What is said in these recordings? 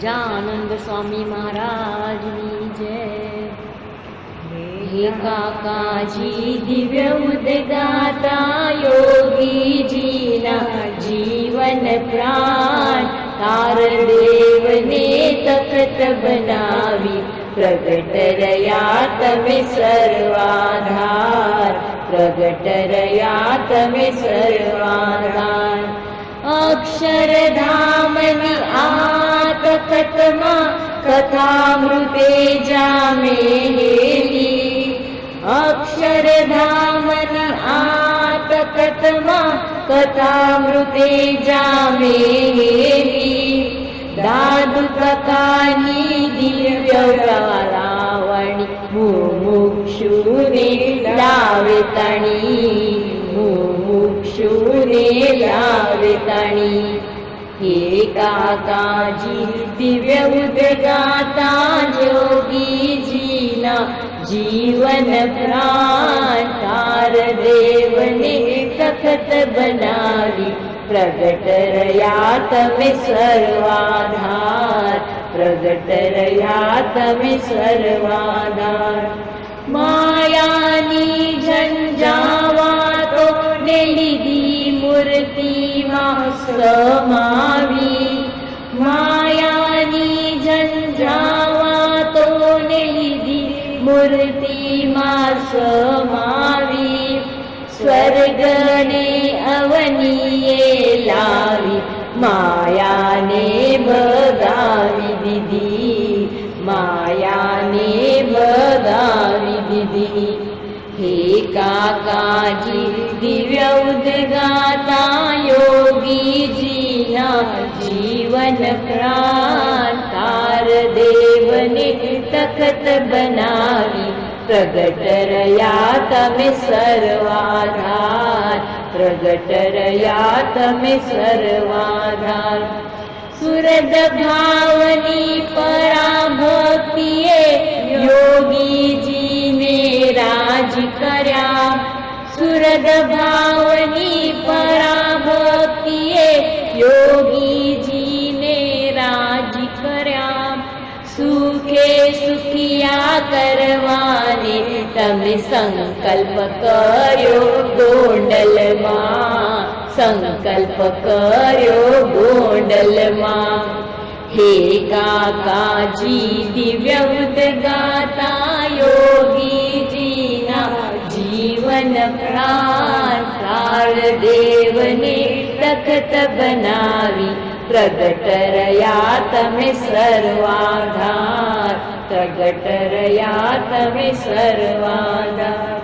સજાનંદ સ્વામી મહારાજની જય. હે કાકાજી દિવ્ય ઉદગાતા યોગીજીના જીવન પ્રાણ તાર દેવને તખત બનાવી પ્રગટ રહ્યા તમે સર્વાધાર, પ્રગટ રહ્યા તમે સર્વાધાર. અક્ષરધામની આ તખતમાં કથામૃતે જામેલી, અક્ષરધામની આ તખતમાં કથામૃતે જામેલી. દાદુ કાકાની દિવ્ય રાવણી મુમુક્ષુને લાવે તણી, મુમુક્ષુને લાવે તણી. હે કાકાજી દિવ્ય ઉદગાતા જોગીજીના જીવન પ્રાણ તાર દેવને તખત બનાવી પ્રગટ રહ્યા તમે સર્વાધાર, પ્રગટ રહ્યા તમે સર્વાધાર. માયાની ઝંઝાવાતો ને લીધી મૂર્તિમાં સમાવી, માયાની ઝંઝાવાતો ને લીધી મૂર્તિમાં સમાવી. સ્વર્ગને અવનીએ લાવી માયાને ભગાવી દીધી, માયાને ભગાવી દીધી. હે કાકાજી દિવ્ય ઉદગાતા યોગીજીના જીવન પ્રાણ તાર દેવને તખત બનાવી પ્રગટ રહ્યા તમે સર્વાધાર, પ્રગટ રહ્યા તમે સર્વાધાર. સુરદ ભાવની પરાભક્તિએ યોગીજીને રાજ કર્યા, સુરદ ભાવની પરાભક્તિએ યોગીજીને રાજ કર્યા. સુખે સુખિયા કરવાને તમે સંકલ્પ કર્યો ગોંડલમાં, સંકલ્પ કર્યો ગોંડલમાં. હે કાકાજી દિવ્ય ઉદ્ગાતા યોગીજીના જીવન પ્રાણ કાળ દેવને તખત બનાવી પ્રગટ રહ્યા તમે સર્વાધાર, પ્રગટ રહ્યા તમે સર્વાધાર.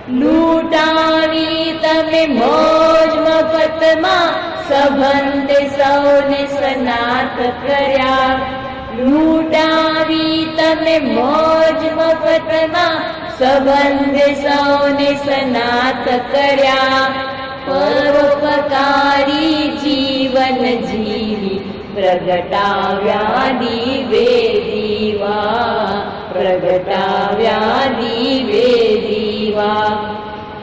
લૂંટાવી તમે મોજ મફતમાં સંબંધે સૌને સનાથ કર્યા. લૂંટાવી તમે મોજ મફતમાં સંબંધે સૌને સનાથ કર્યા. પરોપકારી જીવન જીવી પ્રગટાવ્યા દિવે દીવા, પ્રગટાવ્યા દિવે દીવા.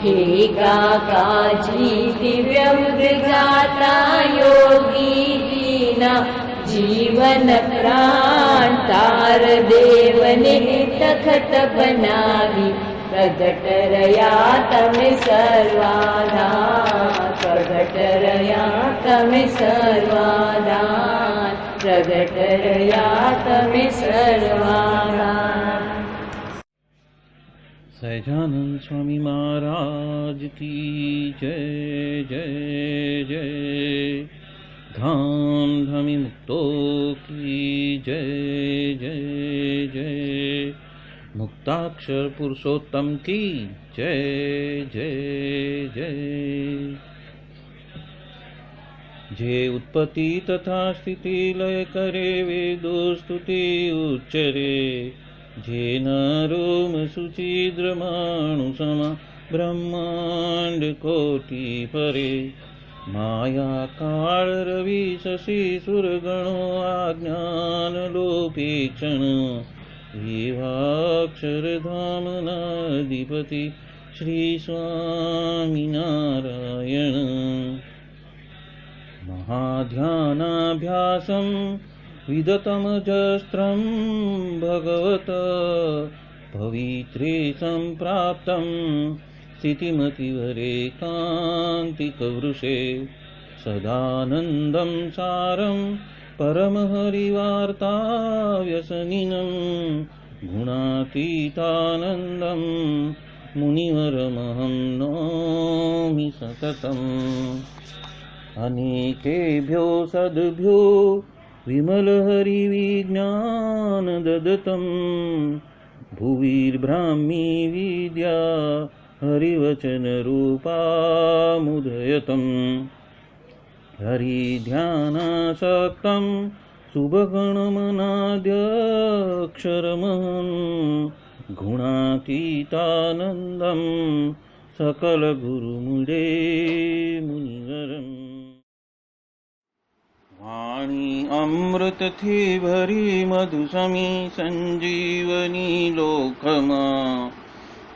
હે કાકાજી દિવ્ય ઉદ્ગાતા યોગીજીના જીવન પ્રાણ તાર દેવને તખત બનાવી પ્રગટ રહ્યા તમે સર્વાધાર, પ્રગટ રહ્યા તમે સર્વાધાર, પ્રગટ રહ્યા તમે સર્વાધાર. સહજાનંદ સ્વામી મહારાજ કી જય જય જય. ધામ ધામી મુક્તો કી જય જય જય. મુક્તાક્ષર પુરુષોત્તમ કી જય જય જય. જે ઉત્પત્તિ તથા સ્થિતિ લય કરે વેદો સ્તુતિ ઉચ્ચરે. જેના રોમ સુચિદ્રમાણુ સમા બ્રહ્માંડ કોટી ફરે. માયા કાળ રવિ શશી સુરગણો આજ્ઞાન લોપી ક્ષણ. એવાક્ષરધામના અધિપતિ શ્રી સ્વામિનારાયણ. મહાધ્યાનાભ્યાસમ વિદતમજસ્ત્રમ ભગવત પવિત્રે સંપ્રાપ્તમ સ્થિતિમતિવરે કાંતિકવૃષે. સદાનંદમ સારમ પરમહરિવાર્તાવ્યસનિનમ ગુણાતીતાનંદમ મુનિવરમહં નોમિ સતતમ. અનેકેભ્યો સદ્ભ્યો વિમલહરિવિજ્ઞાન દદતમ. ભુવિર્બ્રાહ્મી વિદ્યા હરિવચનરૂપામુદયતમ. હરિધ્યાનાસક્તમ શુભગણમનાદ્યક્ષરમહં ગુણાતીતાનંદમ સકલગુરુમુદે મુનિવરમ. વાણી અમૃતથી ભરી મધુસમી સંજીવની લોકમાં.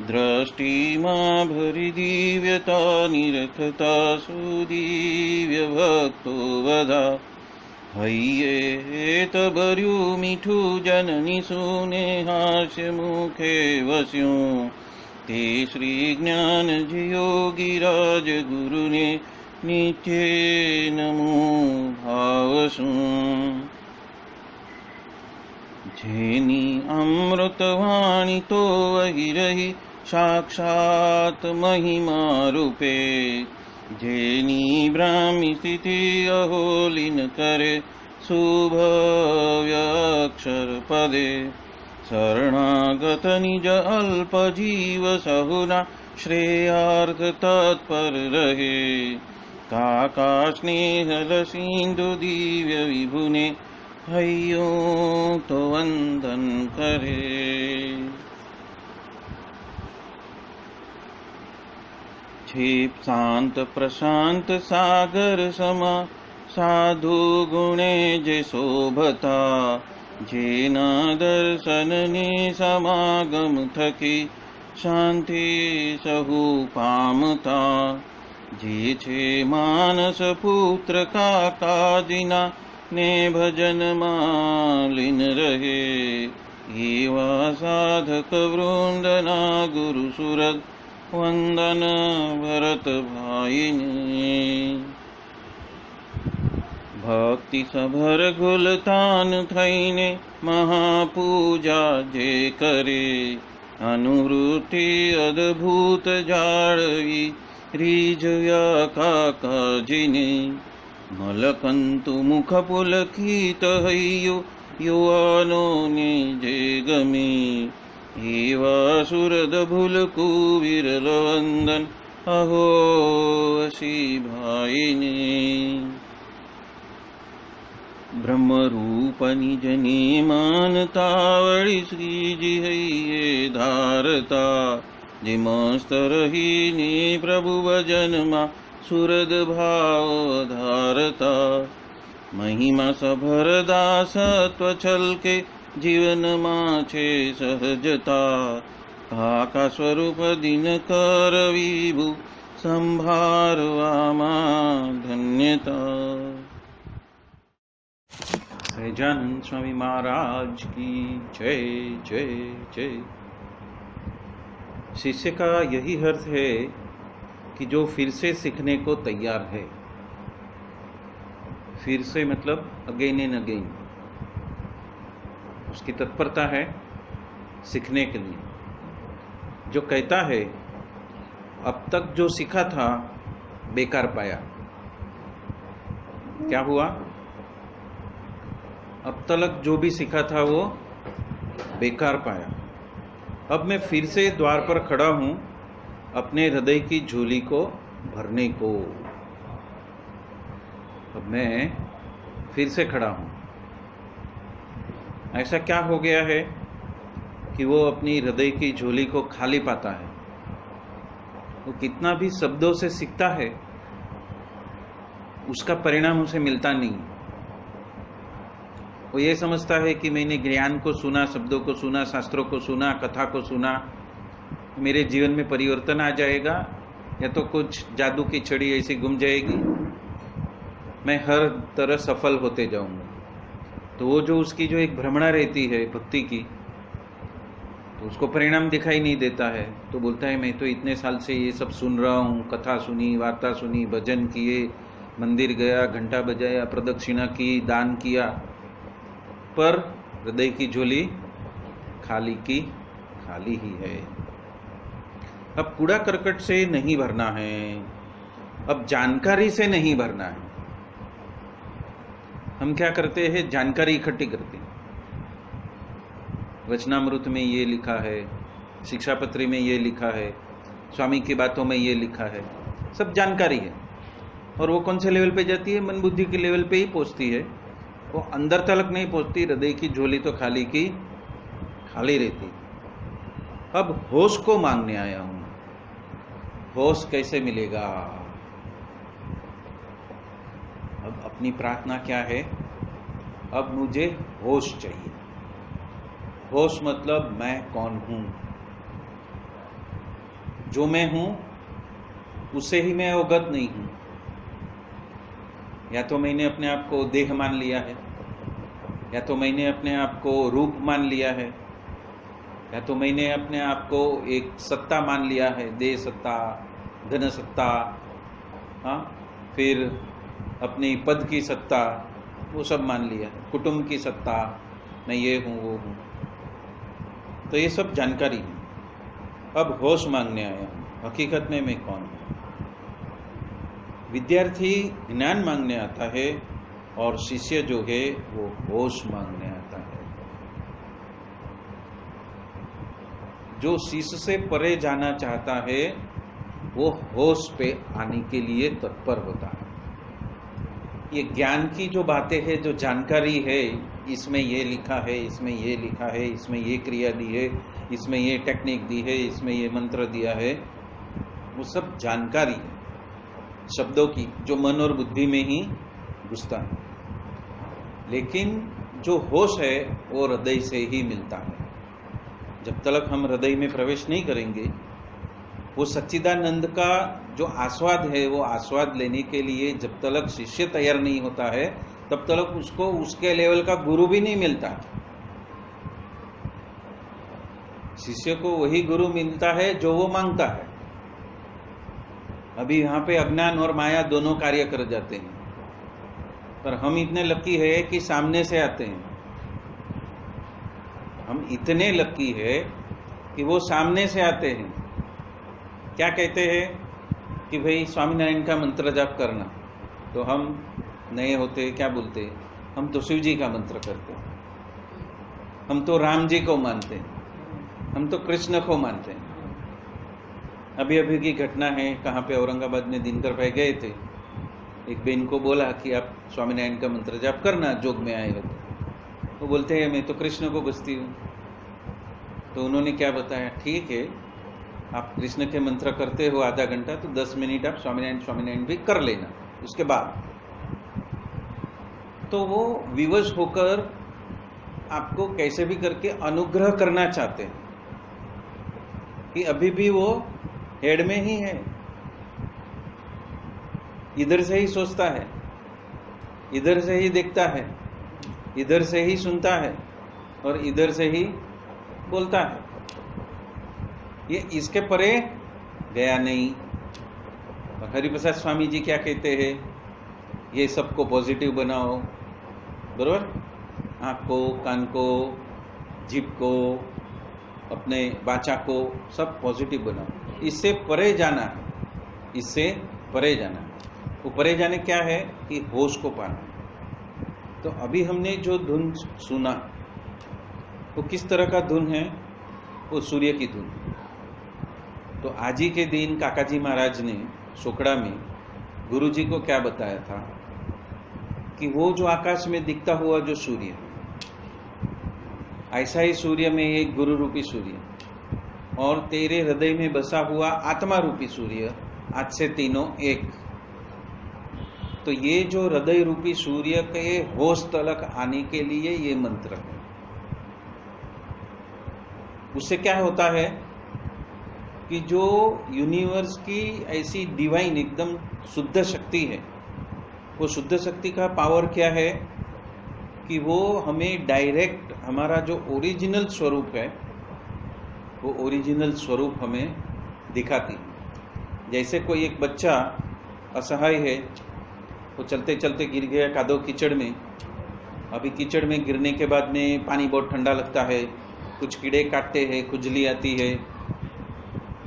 દ્રષ્ટિમાં ભરી દિવ્યતા નિરખતા સુદિવ્ય ભક્તો બધા. હૈયે હેત ભર્યું મીઠું જનની સુને હાસ્ય મુખે વસ્યું. તે શ્રી જ્ઞાનજી યોગીરાજ ગુરુને નિત્ય નમો ભાવસું. જેની અમૃતવાણી તો વહી રહી સાક્ષાત મહિમા રૂપે. જેની બ્રાહ્મી સ્થિતિ અહોલીન કરે શુભવ્યક્ષર પદે. શરણાગત નિજ અલ્પ જીવ સહુના શ્રેયાર્થ તત્પર રહે. કાકા સ્નેહલ સિંધુ દિવ્ય વિભુને હૈયો તો વંદન કરે. છેપ શાંત પ્રશાંત સાગર સમા સાધુ ગુણે જે શોભતા. જેના દર્શનને સમાગમ થકી શાંતિ સહુ પામતા. જે છે માનસ પુત્ર કાકાજીના ને ભજનમાં લીન રહે. એવા સાધક વૃંદના ગુરુ સુરત વંદન ભરતભાઈને. भक्ति सभर घुलतान थईने महापूजा जे करे अनुवृत्ति अद्भुत जाळवी रीजया काकाजिने मलकंतु मुख पुलकित हय्यो युवानो ने जे गमे एवा सुरद भुलकु विरल वंदन अहो असी भाईने ब्रह्मरूप निजने मानतावळी श्रीजी हय्ये धारता जे मस्त रहीने प्रभु भजनमा सुरद भाव धारता महिमा सभर दासत्व छलके जीवन माछे सहजता काका स्वरूप दिनकर विभु संभारवामा धन्यता। सहजानंद स्वामी महाराज की जय जय जय। शिष्य का यही अर्थ है कि जो फिर से सीखने को तैयार है। फिर से मतलब अगेन एंड अगेन, उसकी तत्परता है सीखने के लिए। जो कहता है अब तक जो सीखा था बेकार पाया, क्या हुआ? अब तक जो भी सीखा था वो बेकार पाया। अब मैं फिर से द्वार पर खड़ा हूं अपने हृदय की झोली को भरने को। अब मैं फिर से खड़ा हूं। ऐसा क्या हो गया है कि वो अपनी हृदय की झोली को खाली पाता है। वो कितना भी शब्दों से सीखता है, उसका परिणाम उसे मिलता नहीं। वो ये समझता है कि मैंने ज्ञान को सुना, शब्दों को सुना, शास्त्रों को सुना, कथा को सुना, मेरे जीवन में परिवर्तन आ जाएगा, या तो कुछ जादू की छड़ी ऐसी घूम जाएगी, मैं हर तरह सफल होते जाऊंगा। तो वो जो उसकी जो एक भ्रमणा रहती है भक्ति की, तो उसको परिणाम दिखाई नहीं देता है। तो बोलता है मैं तो इतने साल से ये सब सुन रहा हूँ, कथा सुनी, वार्ता सुनी, भजन किए, मंदिर गया, घंटा बजाया, प्रदक्षिणा की, दान किया, पर हृदय की झोली खाली की खाली ही है। अब कूड़ा करकट से नहीं भरना है, अब जानकारी से नहीं भरना है। हम क्या करते हैं? जानकारी इकट्ठी करते हैं। वचनामृत में ये लिखा है, शिक्षापत्री में ये लिखा है, स्वामी की बातों में ये लिखा है, सब जानकारी है। और वो कौन से लेवल पे जाती है? मन बुद्धि के लेवल पे ही पहुंचती है, वो अंदर तक नहीं पहुंचती। हृदय की झोली तो खाली की खाली रहती। अब होश को मांगने आया हूं। होश कैसे मिलेगा? अब अपनी प्रार्थना क्या है? अब मुझे होश चाहिए। होश मतलब मैं कौन हूं? जो मैं हूं उससे ही मैं अवगत नहीं हूं। या तो मैंने अपने आप को देह मान लिया है, या तो मैंने अपने आप को रूप मान लिया है, या तो मैंने अपने आप को एक सत्ता मान लिया है, देह सत्ता, धन सत्ता, हाँ, फिर अपनी पद की सत्ता, वो सब मान लिया, कुटुंब की सत्ता, मैं ये हूँ वो हूँ। तो ये सब जानकारी है। अब होश मांगने आया हूँ, हकीकत में मैं कौन हूँ। विद्यार्थी ज्ञान मांगने आता है और शिष्य जो है वो होश मांगने आता है। जो शिष्य से परे जाना चाहता है वो होश पे आने के लिए तत्पर होता है। ये ज्ञान की जो बातें हैं, जो जानकारी है, इसमें ये लिखा है, इसमें ये लिखा है, इसमें ये क्रिया दी है, इसमें ये टेक्निक दी है, इसमें ये मंत्र दिया है, वो सब जानकारी है शब्दों की, जो मन और बुद्धि में ही घुसता है। लेकिन जो होश है वो हृदय से ही मिलता है। जब तक हम हृदय में प्रवेश नहीं करेंगे, वो सच्चिदानंद का जो आस्वाद है, वो आस्वाद लेने के लिए जब तक शिष्य तैयार नहीं होता है, तब तक उसको उसके लेवल का गुरु भी नहीं मिलता। शिष्य को वही गुरु मिलता है जो वो मांगता है। अभी यहाँ पे अज्ञान और माया दोनों कार्य कर जाते हैं। पर हम इतने लकी है कि सामने से आते हैं। हम इतने लकी है कि वो सामने से आते हैं। क्या कहते हैं कि भाई स्वामीनारायण का मंत्र जाप करना, तो हम नए होते क्या बोलते हैं, हम तो शिव जी का मंत्र करते हैं, हम तो राम जी को मानते हैं, हम तो कृष्ण को मानते हैं। अभी अभी की घटना है, कहाँ पे औरंगाबाद में दिनकर भाई गए थे, एक बहन को बोला कि आप स्वामीनारायण का मंत्र जाप करना जोग में आए हो। वो बोलते हैं मैं तो कृष्ण को बसती हूँ। तो उन्होंने क्या बताया, ठीक है आप कृष्ण के मंत्र करते हो आधा घंटा, तो 10 मिनट आप स्वामीनारायण भी कर लेना उसके बाद। तो वो विवश होकर आपको कैसे भी करके अनुग्रह करना चाहते हैं कि अभी भी वो हेड में ही है, इधर से ही सोचता है, इधर से ही देखता है, इधर से ही सुनता है और इधर से ही बोलता है। ये इसके परे गया नहीं। और हरिप्रसाद स्वामी जी क्या कहते हैं, ये सबको पॉजिटिव बनाओ, बरोबर, आँख को, कान को, जीभ को, अपने वाचा को सब पॉजिटिव बनाओ। इससे परे जाना है, इससे परे जाना है। वो परे जाने क्या है कि होश को पाना। तो अभी हमने जो धुन सुना वो किस तरह का धुन है, वो सूर्य की धुन। तो आज ही के दिन काकाजी महाराज ने सोकड़ा में गुरुजी को क्या बताया था कि वो जो आकाश में दिखता हुआ जो सूर्य, ऐसा ही सूर्य में एक गुरु रूपी सूर्य और तेरे हृदय में बसा हुआ आत्मा रूपी सूर्य, आज से तीनों एक। तो ये जो हृदय रूपी सूर्य के होश तलक आने के लिए ये मंत्र है। उससे क्या होता है कि जो यूनिवर्स की ऐसी डिवाइन एकदम शुद्ध शक्ति है, वो शुद्ध शक्ति का पावर क्या है कि वो हमें डायरेक्ट हमारा जो ओरिजिनल स्वरूप है, वो ओरिजिनल स्वरूप हमें दिखाती है। जैसे कोई एक बच्चा असहाय है, वो चलते चलते गिर गया कादो कीचड़ में। अभी कीचड़ में गिरने के बाद में पानी बहुत ठंडा लगता है, कुछ कीड़े काटते हैं, खुजली आती है,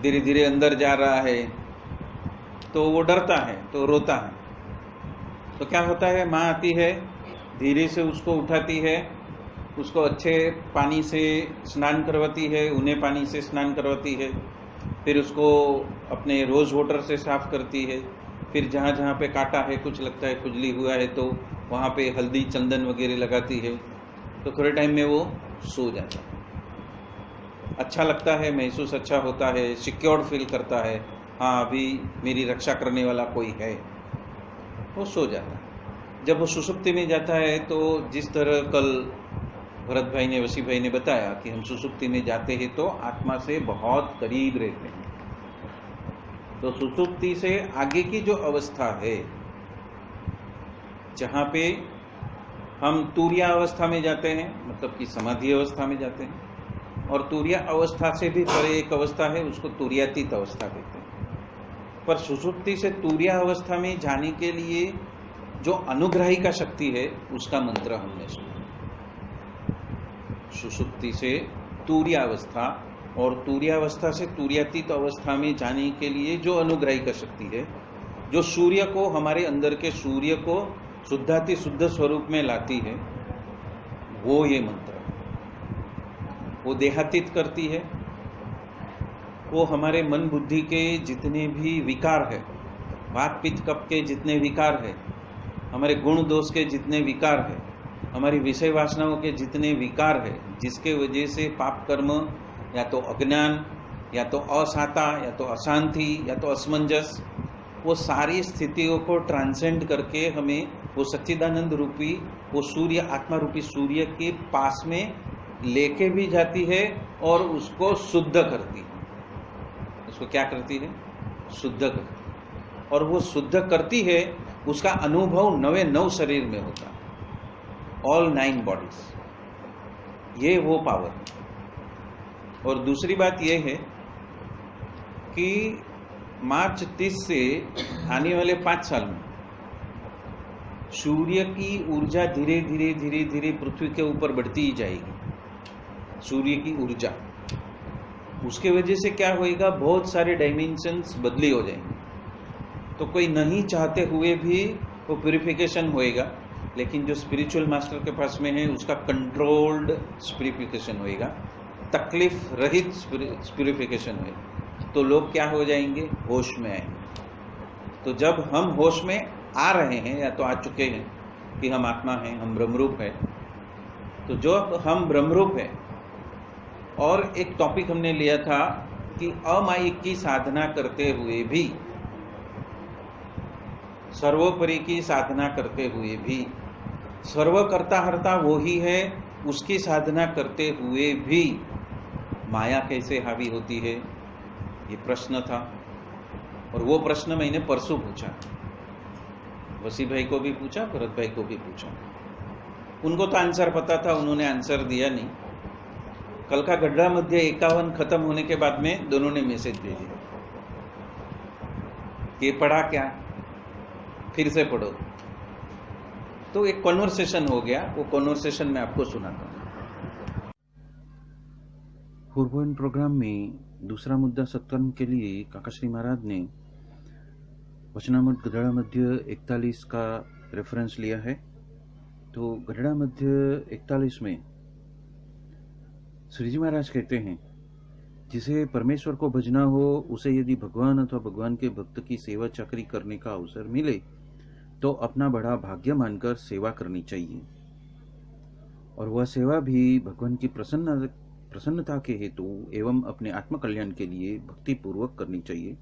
धीरे धीरे अंदर जा रहा है, तो वो डरता है, तो रोता है। तो क्या होता है, माँ आती है, धीरे से उसको उठाती है, उसको अच्छे पानी से स्नान करवाती है, उन्हें पानी से स्नान करवाती है, फिर उसको अपने रोज वाटर से साफ करती है, फिर जहाँ जहाँ पे काटा है, कुछ लगता है खुजली हुआ है, तो वहाँ पे हल्दी चंदन वगैरह लगाती है। तो थोड़े टाइम में वो सो जाता है, अच्छा लगता है, महसूस अच्छा होता है, सिक्योर्ड फील करता है, हाँ अभी मेरी रक्षा करने वाला कोई है, वो सो जाता है। जब वो सुसुप्ति में जाता है तो जिस तरह कल भरत भाई ने, वसी भाई ने बताया कि हम सुसुप्ति में जाते हैं तो आत्मा से बहुत करीब रहते हैं। तो सुसुप्ति से आगे की जो अवस्था है, जहाँ पे हम तुरिया अवस्था में जाते हैं, मतलब कि समाधि अवस्था में जाते हैं, और तुरिया अवस्था से भी परे एक अवस्था है, उसको तुरियातीत अवस्था कहते हैं। पर सुसुप्ति से तुरिया अवस्था में जाने के लिए जो अनुग्राही का शक्ति है, उसका मंत्र हमने सुना। सुसुप्ति से तुरिया अवस्था और तुरियावस्था से तुरियातीत अवस्था में जाने के लिए जो अनुग्राही का शक्ति है, जो सूर्य को, हमारे अंदर के सूर्य को शुद्धाति शुद्ध स्वरूप में लाती है, वो ये मंत्र है। वो देहातीत करती है, वो हमारे मन बुद्धि के जितने भी विकार है, वात पित्त कफ के जितने विकार है, हमारे गुण दोष के जितने विकार है, हमारी विषय वासनाओं के जितने विकार है, जिसके वजह से पाप कर्म या तो अज्ञान, या तो असाता, या तो अशांति, या तो असमंजस, वो सारी स्थितियों को ट्रांसेंड करके हमें वो सच्चिदानंद रूपी, वो सूर्य, आत्मा रूपी सूर्य के पास में लेके भी जाती है और उसको शुद्ध करती है। उसको क्या करती है? शुद्ध करती है। और वो शुद्ध करती है, उसका अनुभव नवे नव शरीर में होता है, ऑल 9 बॉडीज। ये वो पावर है। और दूसरी बात यह है कि मार्च 30 से आने वाले 5 साल में सूर्य की ऊर्जा धीरे धीरे धीरे धीरे पृथ्वी के ऊपर बढ़ती ही जाएगी। सूर्य की ऊर्जा, उसके वजह से क्या होएगा, बहुत सारे डायमेंशंस बदली हो जाएंगे। तो कोई नहीं चाहते हुए भी वो प्यूरिफिकेशन होएगा, लेकिन जो स्पिरिचुअल मास्टर के पास में है उसका कंट्रोल्ड प्यूरिफिकेशन होएगा, तकलीफ रहित प्यूरिफिकेशन होएगा। तो लोग क्या हो जाएंगे, होश में आएंगे। तो जब हम होश में आ रहे हैं या तो आ चुके हैं कि हम आत्मा हैं, हम ब्रह्मरूप है, तो जो हम ब्रह्मरूप है, और एक टॉपिक हमने लिया था कि अमायिक की साधना करते हुए भी, सर्वोपरि की साधना करते हुए भी, सर्वकर्ता हर्ता वो ही है, उसकी साधना करते हुए भी माया कैसे हावी होती है, ये प्रश्न था। और वो प्रश्न मैंने परसों पूछा, वसी भाई को भी पूछा, भरत भाई को भी पूछा। उनको तो आंसर पता था, उन्होंने आंसर दिया नहीं। कल का गड्ढा मध्य 51 खत्म होने के बाद में दोनों ने मैसेज भेजे कि पढ़ा क्या, फिर से पढ़ो। तो एक कॉन्वर्सेशन हो गया, वो कॉन्वर्सेशन मैं आपको सुनाता हूँ। 4 प्रोग्राम में दूसरा मुद्दा सत्कर्म के लिए काकाश्री महाराज ने वचनामृत गधड़ा मध्य 41 का रेफरेंस लिया है। तो गधड़ा मध्य 41 में श्रीजी महाराज कहते हैं, जिसे परमेश्वर को भजना हो उसे यदि भगवान अथवा भगवान के भक्त की सेवा चाकरी करने का अवसर मिले तो अपना बड़ा भाग्य मानकर सेवा करनी चाहिए, और वह सेवा भी भगवान की प्रसन्नता के हेतु एवं अपने आत्मकल्याण के लिए भक्ति पूर्वक करनी चाहिए,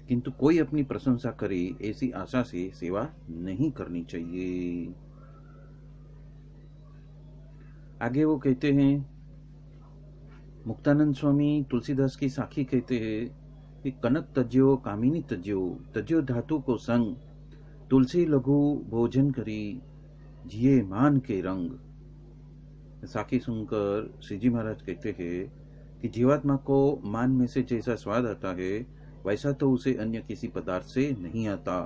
किंतु कोई अपनी प्रशंसा करे ऐसी आशा से सेवा नहीं करनी चाहिए। आगे वो कहते हैं, मुक्तानंद स्वामी तुलसीदास की साखी कहते हैं कि कनक तज्यो कामिनी तज्यो धातु को संग, तुलसी लघु भोजन करी जिये मान के रंग। साखी सुनकर श्रीजी महाराज कहते हैं कि जीवात्मा को मान में से जैसा स्वाद आता है वैसा तो उसे अन्य किसी पदार्थ से नहीं आता।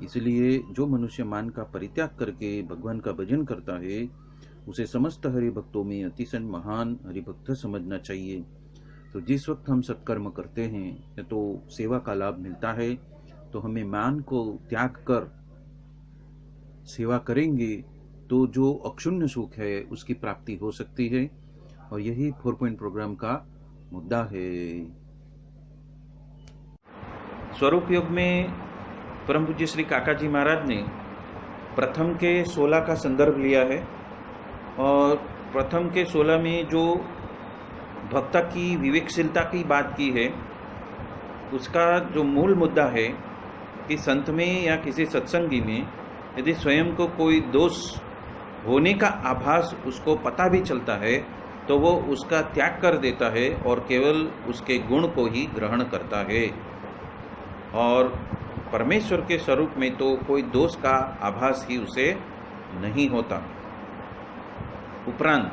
इसलिए जो मनुष्य मान का परित्याग करके भगवान का भजन करता है उसे समस्त हरिभक्तों में अतिशय महान हरिभक्त समझना चाहिए। तो जिस वक्त हम सत्कर्म करते हैं या तो सेवा का लाभ मिलता है तो हमें मान को त्याग कर सेवा करेंगे तो जो अक्षुण्य सुख है उसकी प्राप्ति हो सकती है, और यही 4 पॉइंट प्रोग्राम का मुद्दा है। स्वरूप योग में परम पूज्य श्री काका जी महाराज ने प्रथम के 16 का संदर्भ लिया है, और प्रथम के 16 में जो भक्ता की विवेकशीलता की बात की है, उसका जो मूल मुद्दा है कि संत में या किसी सत्संगी में यदि स्वयं को कोई दोष होने का आभास उसको पता भी चलता है तो वो उसका त्याग कर देता है और केवल उसके गुण को ही ग्रहण करता है। और परमेश्वर के स्वरूप में तो कोई दोष का आभास ही उसे नहीं होता। उपरांत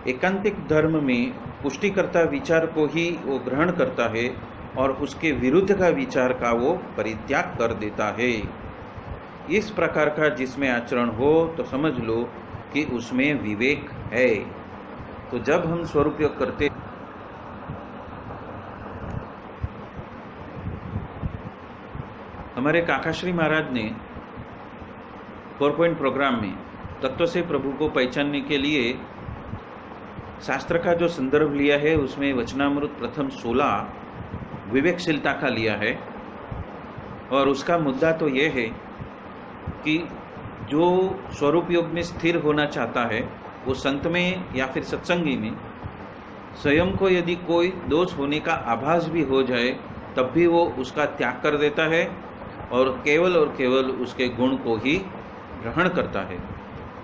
एकांतिक धर्म में पुष्टिकर्ता विचार को ही वो ग्रहण करता है और उसके विरुद्ध का विचार का वो परित्याग कर देता है। इस प्रकार का जिसमें आचरण हो तो समझ लो कि उसमें विवेक है। तो जब हम स्वरूप योग करते हमारे काकाश्री महाराज ने 4 पॉइंट प्रोग्राम में तत्व से प्रभु को पहचानने के लिए शास्त्र का जो संदर्भ लिया है उसमें वचनामृत प्रथम 16 विवेकशीलता का लिया है, और उसका मुद्दा तो यह है कि जो स्वरूप योग में स्थिर होना चाहता है वो संत में या फिर सत्संगी में स्वयं को यदि कोई दोष होने का आभास भी हो जाए तब भी वो उसका त्याग कर देता है और केवल उसके गुण को ही ग्रहण करता है,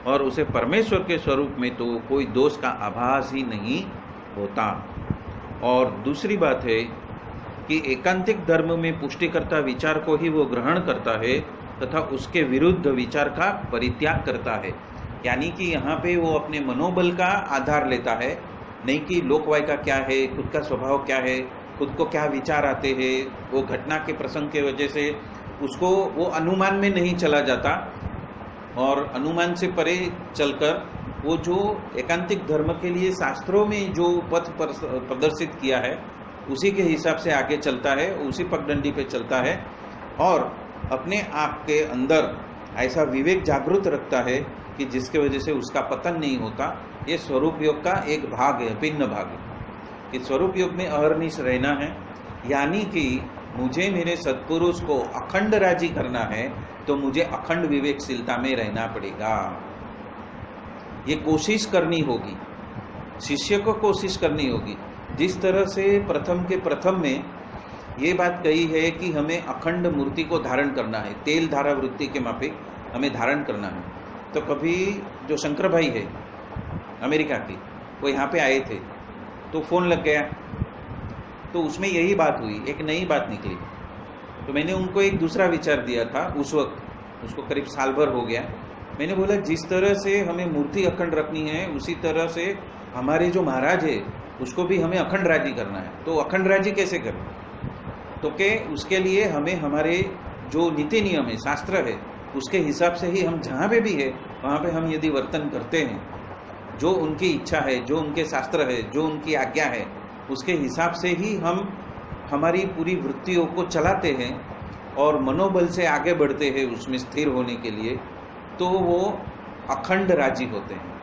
और उसे परमेश्वर के स्वरूप में तो कोई दोष का आभास ही नहीं होता। और दूसरी बात है कि एकांतिक धर्म में पुष्टिकर्ता विचार को ही वो ग्रहण करता है तथा उसके विरुद्ध विचार का परित्याग करता है। यानी कि यहाँ पे वो अपने मनोबल का आधार लेता है, नहीं कि लोकवाय का क्या है, खुद का स्वभाव क्या है, खुद को क्या विचार आते हैं, वो घटना के प्रसंग के वजह से उसको वो अनुमान में नहीं चला जाता और अनुमान से परे चलकर वो जो एकांतिक धर्म के लिए शास्त्रों में जो पथ प्रदर्शित किया है उसी के हिसाब से आगे चलता है, उसी पगडंडी पे चलता है और अपने आप के अंदर ऐसा विवेक जागृत रखता है कि जिसके वजह से उसका पतन नहीं होता। ये स्वरूप योग का एक भाग है, भिन्न भाग है कि स्वरूप योग में अहर्निश रहना है, यानी कि मुझे मेरे सत्पुरुष को अखंड राजी करना है तो मुझे अखंड विवेकशीलता में रहना पड़ेगा। ये कोशिश करनी होगी, शिष्य को कोशिश करनी होगी। जिस तरह से प्रथम के प्रथम में ये बात कही है कि हमें अखंड मूर्ति को धारण करना है, तेल धारा वृत्ति के माफिक हमें धारण करना है। तो कभी जो शंकर भाई है अमेरिका की, वो यहाँ पे आए थे तो फोन लग गया, तो उसमें यही बात हुई, एक नई बात निकली। तो मैंने उनको एक दूसरा विचार दिया था उस वक्त, उसको करीब साल भर हो गया। मैंने बोला जिस तरह से हमें मूर्ति अखंड रखनी है उसी तरह से हमारे जो महाराज है उसको भी हमें अखंड राजी करना है। तो अखंड राजी कैसे करें? तो के उसके लिए हमें हमारे जो नीति नियम है, शास्त्र है, उसके हिसाब से ही हम जहाँ पे भी है वहाँ पे हम यदि वर्तन करते हैं, जो उनकी इच्छा है, जो उनके शास्त्र है, जो उनकी आज्ञा है, उसके हिसाब से ही हम हमारी पूरी वृत्तियों को चलाते हैं और मनोबल से आगे बढ़ते हैं उसमें स्थिर होने के लिए, तो वो अखंड राजी होते हैं।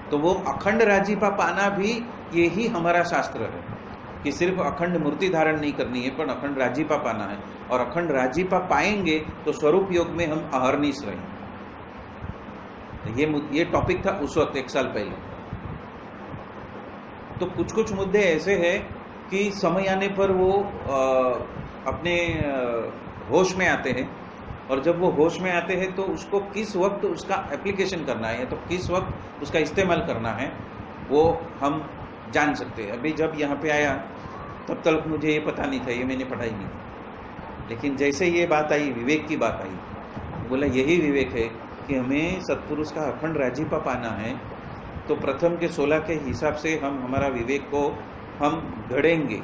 तो वो अखंड राजीपा पाना भी यही हमारा शास्त्र है कि सिर्फ अखंड मूर्ति धारण नहीं करनी है, पर अखंड राजीपा पाना है। और अखंड राजीपा पाएंगे तो स्वरूप योग में हम अहर्निश रहेंगे। ये टॉपिक था उस वक्त 1 साल पहले। तो कुछ कुछ मुद्दे ऐसे हैं कि समय आने पर वो अपने होश में आते हैं, और जब वो होश में आते हैं तो उसको किस वक्त उसका एप्लीकेशन करना है, तो किस वक्त उसका इस्तेमाल करना है, वो हम जान सकते हैं। अभी जब यहाँ पे आया तब तक मुझे ये पता नहीं था, ये मैंने पढ़ा ही नहीं। लेकिन जैसे ये बात आई, विवेक की बात आई, बोला यही विवेक है कि हमें सत्पुरुष का अखंड राजीपा पाना है। तो प्रथम के 16 के हिसाब से हम हमारा विवेक को हम घड़ेंगे,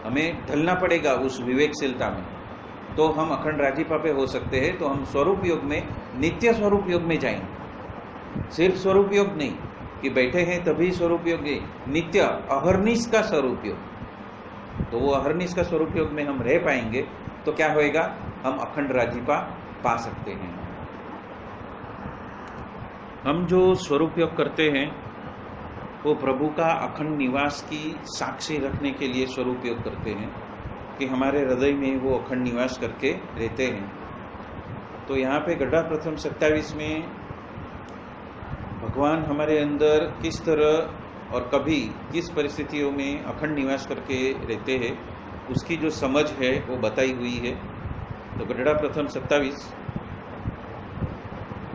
हमें ढलना पड़ेगा उस विवेकशीलता में, तो हम अखंड राजीपा पे हो सकते हैं। तो हम स्वरूप योग में, नित्य स्वरूप योग में जाएंगे। सिर्फ स्वरूप योग नहीं कि बैठे हैं तभी स्वरूप योग नहीं, नित्य अहर्निश का स्वरूप योग। तो वो अहर्निश का स्वरूप योग में हम रह पाएंगे तो क्या होएगा, हम अखंड राजीपा पा सकते हैं। हम जो स्वरूप योग करते हैं वो प्रभु का अखंड निवास की साक्षी रखने के लिए स्वरूप योग करते हैं कि हमारे हृदय में वो अखंड निवास करके रहते हैं। तो यहाँ पे गड्ढा प्रथम 27 में भगवान हमारे अंदर किस तरह और कभी किस परिस्थितियों में अखंड निवास करके रहते हैं, उसकी जो समझ है वो बताई हुई है। तो गड्ढा प्रथम 27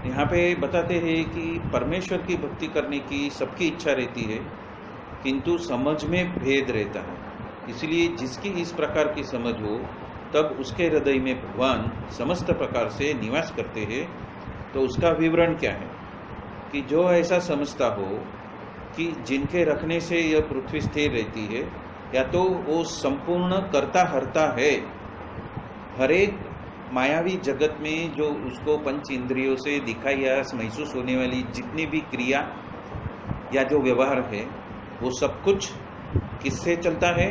यहाँ पे बताते हैं कि परमेश्वर की भक्ति करने की सबकी इच्छा रहती है, किंतु समझ में भेद रहता है। इसलिए जिसकी इस प्रकार की समझ हो तब उसके हृदय में भगवान समस्त प्रकार से निवास करते हैं। तो उसका विवरण क्या है कि जो ऐसा समझता हो कि जिनके रखने से यह पृथ्वी स्थिर रहती है, या तो वो संपूर्ण कर्ता हरता है, हरेक मायावी जगत में जो उसको पंच इंद्रियों से दिखाई या महसूस होने वाली जितनी भी क्रिया या जो व्यवहार है वो सब कुछ किससे चलता है,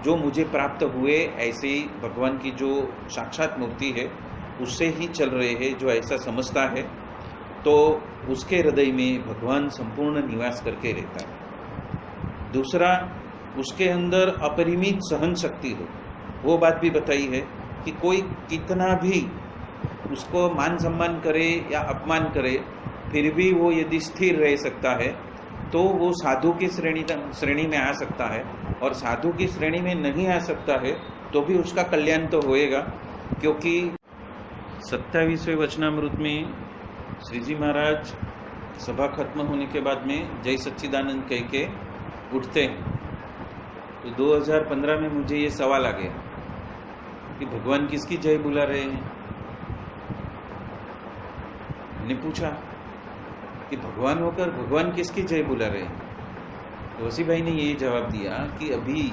जो मुझे प्राप्त हुए ऐसे ही भगवान की जो साक्षात मूर्ति है उससे ही चल रहे हैं। जो ऐसा समझता है तो उसके हृदय में भगवान संपूर्ण निवास करके रहता है। दूसरा, उसके अंदर अपरिमित सहन शक्ति हो। वो बात भी बताई है कि कोई कितना भी उसको मान सम्मान करे या अपमान करे, फिर भी वो यदि स्थिर रह सकता है तो वो साधु की श्रेणी में आ सकता है, और साधु की श्रेणी में नहीं आ सकता है तो भी उसका कल्याण तो होएगा। क्योंकि 27वें वचनामृत में श्री जी महाराज सभा खत्म होने के बाद में जय सच्चिदानंद कह के उठते हैं। तो 2015 में मुझे ये सवाल आ गया कि भगवान किसकी जय बुला रहे हैं। मैंने पूछा कि भगवान होकर भगवान किसकी जय बुला रहे हैं। तो वसी भाई ने ये जवाब दिया कि अभी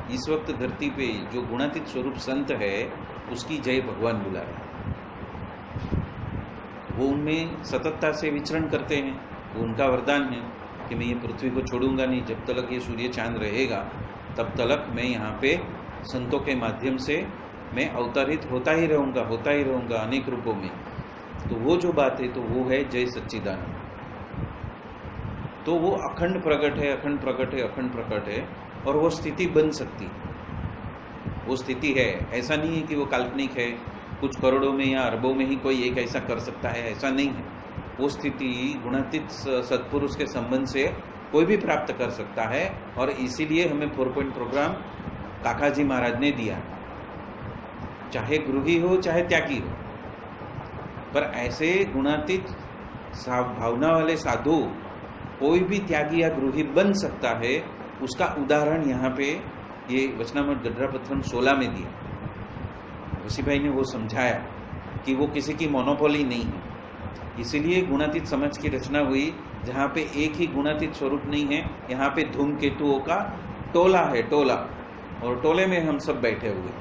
इस वक्त धरती पे जो गुणातीत स्वरूप संत है उसकी जय भगवान बुला रहे हैं। वो उनमें सततता से विचरण करते हैं, वो उनका वरदान है कि मैं ये पृथ्वी को छोड़ूंगा नहीं, जब तक ये सूर्य चांद रहेगा तब तक मैं यहाँ पे संतों के माध्यम से मैं अवतरित होता ही रहूंगा अनेक रूपों में। तो वो जो बात है तो वो है जय सच्चिदानंद। तो वो अखंड प्रकट है और वो स्थिति बन सकती है, वो स्थिति है। ऐसा नहीं है कि वो काल्पनिक है, कुछ करोड़ों में या अरबों में ही कोई एक ऐसा कर सकता है, ऐसा नहीं है। वो स्थिति गुणातीत सत्पुरुष के संबंध से कोई भी प्राप्त कर सकता है और इसीलिए हमें 4 पॉइंट प्रोग्राम काकाजी महाराज ने दिया, चाहे गृही हो चाहे त्यागी हो। पर ऐसे गुणातीत भावना वाले साधु कोई भी त्यागी या गृही बन सकता है, उसका उदाहरण यहाँ पे ये वचनामृत गढ़ाप्रथम 16 में दिया। ऋषि भाई ने वो समझाया कि वो किसी की मोनोपोली नहीं है, इसीलिए गुणातीत समाज की रचना हुई जहाँ पे एक ही गुणातीत स्वरूप नहीं है। यहाँ पे धूमकेतुओं का टोला है, टोला, और टोले में हम सब बैठे हुए।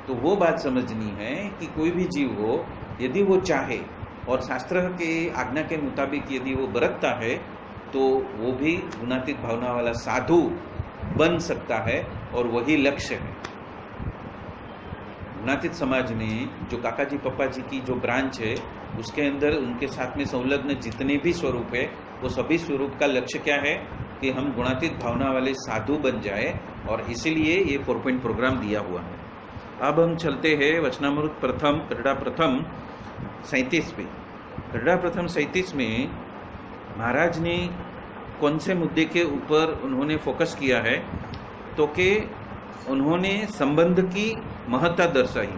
तो वो बात समझनी है कि कोई भी जीव हो, यदि वो चाहे और शास्त्र के आज्ञा के मुताबिक यदि वो बरतता है तो वो भी गुणातीत भावना वाला साधु बन सकता है और वही लक्ष्य है। गुणातीत समाज में जो काकाजी पप्पा जी की जो ब्रांच है उसके अंदर उनके साथ में संलग्न जितने भी स्वरूप है वो सभी स्वरूप का लक्ष्य क्या है कि हम गुणातीत भावना वाले साधु बन जाए, और इसीलिए ये 4 पॉइंट प्रोग्राम दिया हुआ है। अब हम चलते हैं वचनामृत प्रथम गढ़ा प्रथम 37 पे। गढ़ा प्रथम 37 में महाराज ने कौन से मुद्दे के ऊपर उन्होंने फोकस किया है, तो कि उन्होंने संबंध की महत्ता दर्शाई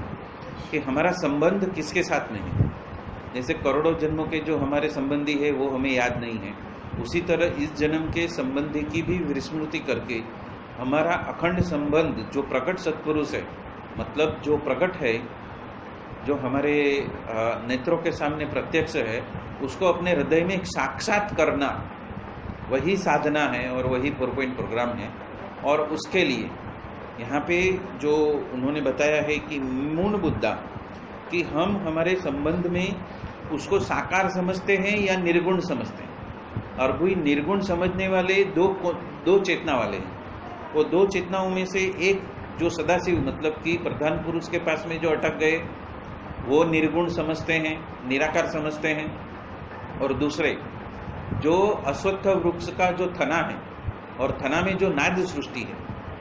कि हमारा संबंध किसके साथ में है। जैसे करोड़ों जन्मों के जो हमारे संबंधी है वो हमें याद नहीं है, उसी तरह इस जन्म के संबंधी की भी विस्मृति करके हमारा अखंड संबंध जो प्रकट सत्पुरुष है, मतलब जो प्रकट है, जो हमारे नेत्रों के सामने प्रत्यक्ष है, उसको अपने हृदय में साक्षात करना वही साधना है और वही 4 पॉइंट प्रोग्राम है। और उसके लिए यहाँ पे जो उन्होंने बताया है कि मूल मुद्दा कि हम हमारे संबंध में उसको साकार समझते हैं या निर्गुण समझते हैं। और वही निर्गुण समझने वाले दो चेतना वाले हैं। वो 2 चेतनाओं में से एक जो सदाशिव मतलब कि प्रधान पुरुष के पास में जो अटक गए वो निर्गुण समझते हैं, निराकार समझते हैं, और दूसरे जो अश्वत्थ वृक्ष का जो थना है और थना में जो नाद सृष्टि है,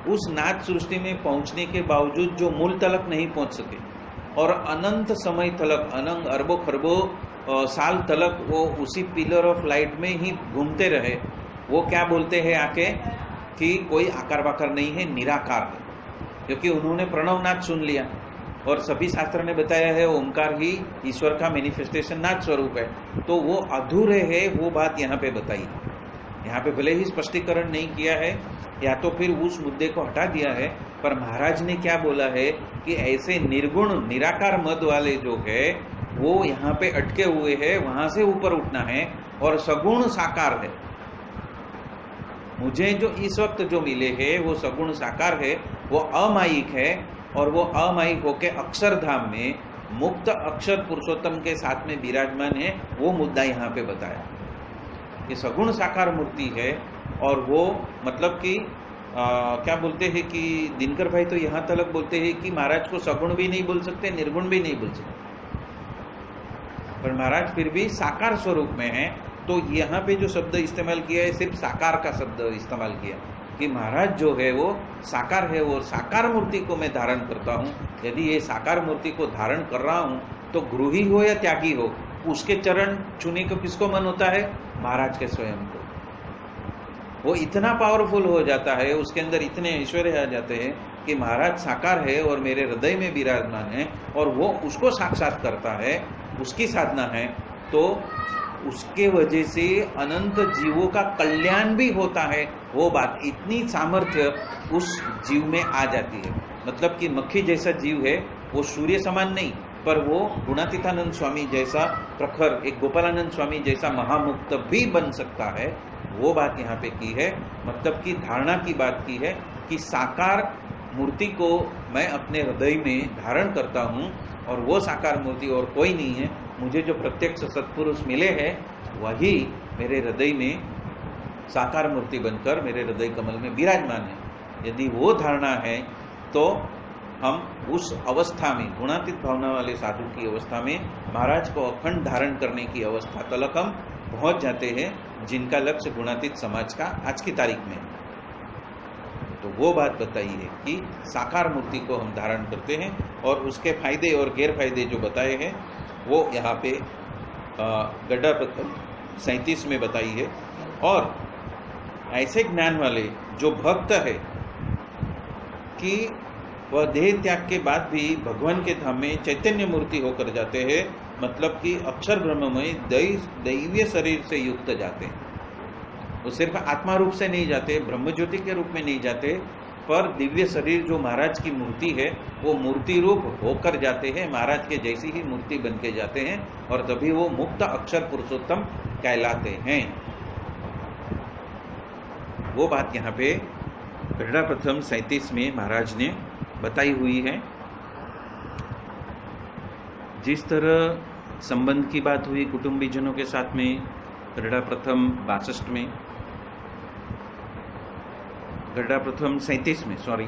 उस नाद सृष्टि में पहुंचने के बावजूद जो मूल तलक नहीं पहुंच सके और अनंत समय तलक, अनंत अरबों खरबों साल तलक वो उसी पिलर ऑफ लाइट में ही घूमते रहे, वो क्या बोलते हैं आके कि कोई आकार वाकार नहीं है, निराकार है, क्योंकि उन्होंने प्रणवनाद सुन लिया। और सभी शास्त्र ने बताया है ओंकार ही ईश्वर का मैनिफेस्टेशन नाद स्वरूप है, तो वो अधूरे है, वो बात यहाँ पे बताई। यहाँ पे भले ही स्पष्टीकरण नहीं किया है या तो फिर उस मुद्दे को हटा दिया है, पर महाराज ने क्या बोला है कि ऐसे निर्गुण निराकार मद वाले जो है वो यहाँ पे अटके हुए हैं, वहां से ऊपर उठना है और सगुण साकार है। मुझे जो इस वक्त जो मिले है वो सगुण साकार है, वो अमायिक है, और वो अमायिक होके अक्षरधाम में मुक्त अक्षर पुरुषोत्तम के साथ में विराजमान है। वो मुद्दा यहाँ पे बताया, ये सगुण साकार मूर्ति है। और वो मतलब कि क्या बोलते हैं कि दिनकर भाई तो यहाँ तक बोलते हैं कि महाराज को सगुण भी नहीं बोल सकते, निर्गुण भी नहीं बोल सकते, पर महाराज फिर भी साकार स्वरूप में है। तो यहाँ पे जो शब्द इस्तेमाल किया है सिर्फ साकार का शब्द इस्तेमाल किया कि महाराज जो है वो साकार है, वो साकार मूर्ति को मैं धारण करता हूँ। यदि ये साकार मूर्ति को धारण कर रहा हूँ तो गृही हो या त्यागी हो, उसके चरण छूने को किसको मन होता है? महाराज के स्वयं को। वो इतना पावरफुल हो जाता है, उसके अंदर इतने ऐश्वर्य आ जाते हैं कि महाराज साकार है और मेरे हृदय में विराजमान है, और वो उसको साक्षात करता है, उसकी साधना है। तो उसके वजह से अनंत जीवों का कल्याण भी होता है। वो बात इतनी सामर्थ्य उस जीव में आ जाती है। मतलब कि मक्खी जैसा जीव है, वो सूर्य समान नहीं, पर वो गुणातीतानंद स्वामी जैसा प्रखर, एक गोपालानंद स्वामी जैसा महामुक्त भी बन सकता है। वो बात यहाँ पे की है, मतलब कि धारणा की बात की है कि साकार मूर्ति को मैं अपने हृदय में धारण करता हूँ और वो साकार मूर्ति और कोई नहीं है, मुझे जो प्रत्यक्ष सत्पुरुष मिले हैं वही मेरे हृदय में साकार मूर्ति बनकर मेरे हृदय कमल में विराजमान है। यदि वो धारणा है तो हम उस अवस्था में, गुणातीत भावना वाले साधु की अवस्था में, महाराज को अखंड धारण करने की अवस्था तलक हम पहुंच जाते हैं, जिनका लक्ष्य गुणातीत समाज का आज की तारीख में। तो वो बात बताई है कि साकार मूर्ति को हम धारण करते हैं और उसके फायदे और गैर फायदे जो बताए हैं वो यहाँ पे गड्ढा 37 में बताई है। और ऐसे ज्ञान वाले जो भक्त है कि वह देह त्याग के बाद भी भगवान के धाम में चैतन्य मूर्ति होकर जाते हैं, मतलब कि अक्षर ब्रह्ममय दैवीय शरीर से युक्त जाते हैं। वो सिर्फ आत्मा रूप से नहीं जाते, ब्रह्म ज्योति के रूप में नहीं जाते, पर दिव्य शरीर जो महाराज की मूर्ति है वो मूर्ति रूप होकर जाते हैं, महाराज के जैसी ही मूर्ति बन के जाते हैं और तभी वो मुक्त अक्षर पुरुषोत्तम कहलाते हैं। वो बात यहाँ पे गड्ढा प्रथम 37 में महाराज ने बताई हुई है। जिस तरह संबंध की बात हुई कुटुंबीजनों के साथ में गड्ढा प्रथम 62 में, गड्ढा प्रथम 37 में, सॉरी,